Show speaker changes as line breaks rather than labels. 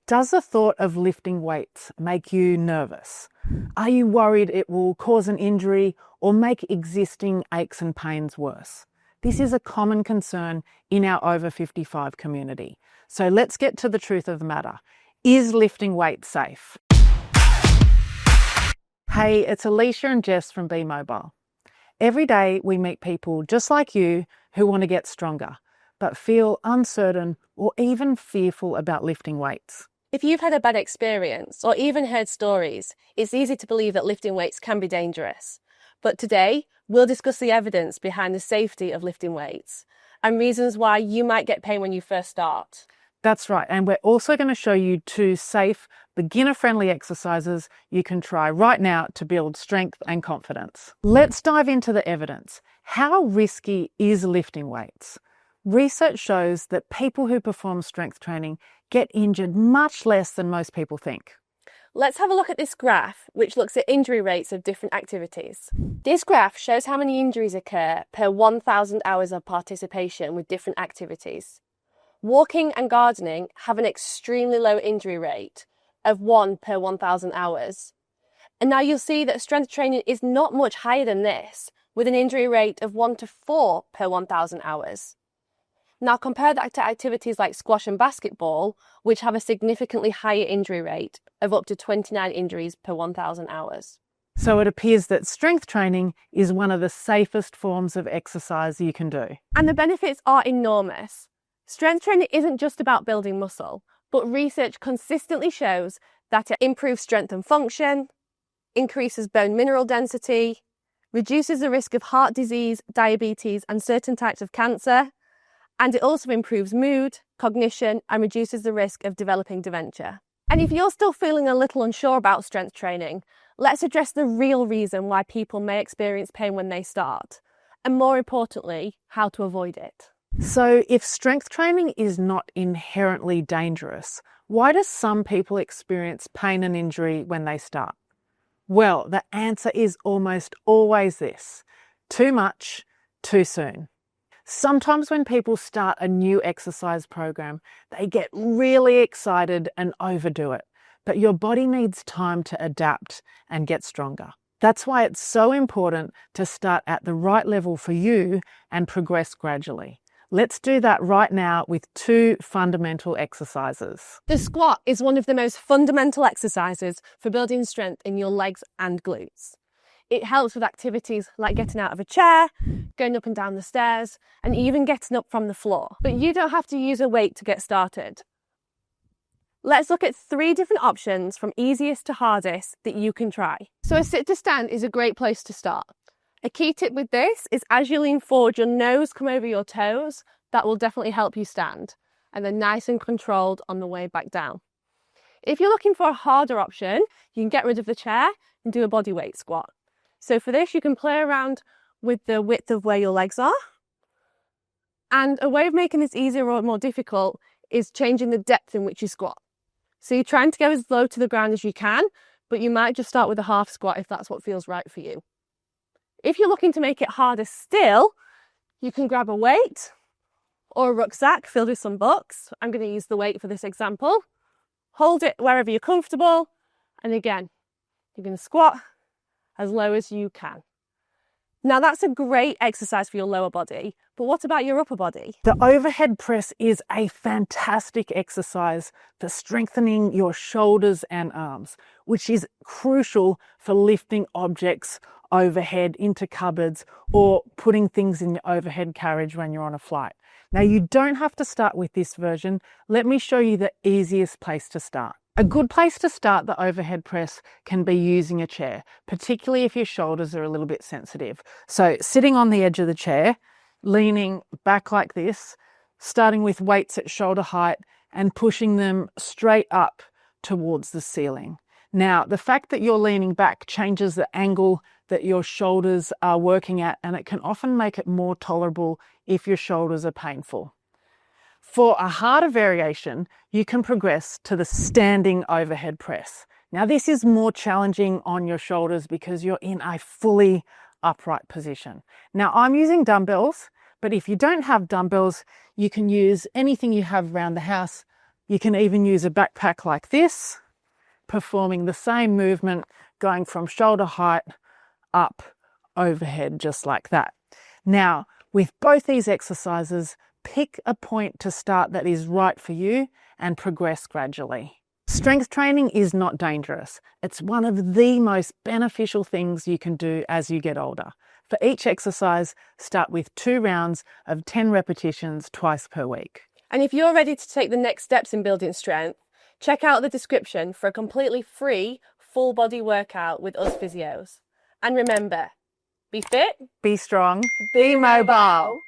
Does the thought of lifting weights make you nervous? Are you worried it will cause an injury or make existing aches and pains worse? This is a common concern in our over 55 community. So let's get to the truth of the matter. Is lifting weights safe? Hey, it's Alicia and Jess from Be Mobile. Every day we meet people just like you who want to get stronger, but feel uncertain or even fearful about lifting weights.
If you've had a bad experience or even heard stories, it's easy to believe that lifting weights can be dangerous. But today, we'll discuss the evidence behind the safety of lifting weights and reasons why you might get pain when you first start.
That's right, and we're also going to show you 2 safe, beginner-friendly exercises you can try right now to build strength and confidence. Let's dive into the evidence. How risky is lifting weights? Research shows that people who perform strength training get injured much less than most people think.
Let's have a look at this graph, which looks at injury rates of different activities. This graph shows how many injuries occur per 1,000 hours of participation with different activities. Walking and gardening have an extremely low injury rate of 1 per 1,000 hours. And now you'll see that strength training is not much higher than this, with an injury rate of 1 to 4 per 1,000 hours. Now compare that to activities like squash and basketball, which have a significantly higher injury rate of up to 29 injuries per 1,000 hours.
So it appears that strength training is one of the safest forms of exercise you can do.
And the benefits are enormous. Strength training isn't just about building muscle, but research consistently shows that it improves strength and function, increases bone mineral density, reduces the risk of heart disease, diabetes, and certain types of cancer, and it also improves mood, cognition, and reduces the risk of developing dementia. And if you're still feeling a little unsure about strength training, let's address the real reason why people may experience pain when they start, and more importantly, how to avoid it.
So if strength training is not inherently dangerous, why do some people experience pain and injury when they start? Well, the answer is almost always this: too much, too soon. Sometimes when people start a new exercise program, they get really excited and overdo it, but your body needs time to adapt and get stronger. That's why it's so important to start at the right level for you and progress gradually. Let's do that right now with 2 fundamental exercises.
The squat is one of the most fundamental exercises for building strength in your legs and glutes. It helps with activities like getting out of a chair, going up and down the stairs, and even getting up from the floor. But you don't have to use a weight to get started. Let's look at 3 different options from easiest to hardest that you can try. So a sit to stand is a great place to start. A key tip with this is as you lean forward, your nose come over your toes. That will definitely help you stand, and then nice and controlled on the way back down. If you're looking for a harder option, you can get rid of the chair and do a body weight squat. So for this, you can play around with the width of where your legs are. And a way of making this easier or more difficult is changing the depth in which you squat. So you're trying to go as low to the ground as you can, but you might just start with a half squat if that's what feels right for you. If you're looking to make it harder still, you can grab a weight or a rucksack filled with some books. I'm going to use the weight for this example. Hold it wherever you're comfortable. And again, you're going to squat as low as you can. Now that's a great exercise for your lower body, but what about your upper body?
The overhead press is a fantastic exercise for strengthening your shoulders and arms, which is crucial for lifting objects overhead into cupboards or putting things in your overhead carriage when you're on a flight. Now you don't have to start with this version. Let me show you the easiest place to start. A good place to start the overhead press can be using a chair, particularly if your shoulders are a little bit sensitive. So sitting on the edge of the chair, leaning back like this, starting with weights at shoulder height and pushing them straight up towards the ceiling. Now, the fact that you're leaning back changes the angle that your shoulders are working at, and it can often make it more tolerable if your shoulders are painful. For a harder variation, you can progress to the standing overhead press. Now this is more challenging on your shoulders because you're in a fully upright position. Now I'm using dumbbells, but if you don't have dumbbells, you can use anything you have around the house, You can even use a backpack like this, performing the same movement, going from shoulder height up overhead, just like that. Now, with both these exercises, pick a point to start that is right for you and progress gradually. Strength training is not dangerous. It's one of the most beneficial things you can do as you get older. For each exercise, start with 2 rounds of 10 repetitions twice per week.
And if you're ready to take the next steps in building strength, check out the description for a completely free full body workout with us physios. And remember, be fit,
Be strong, be mobile.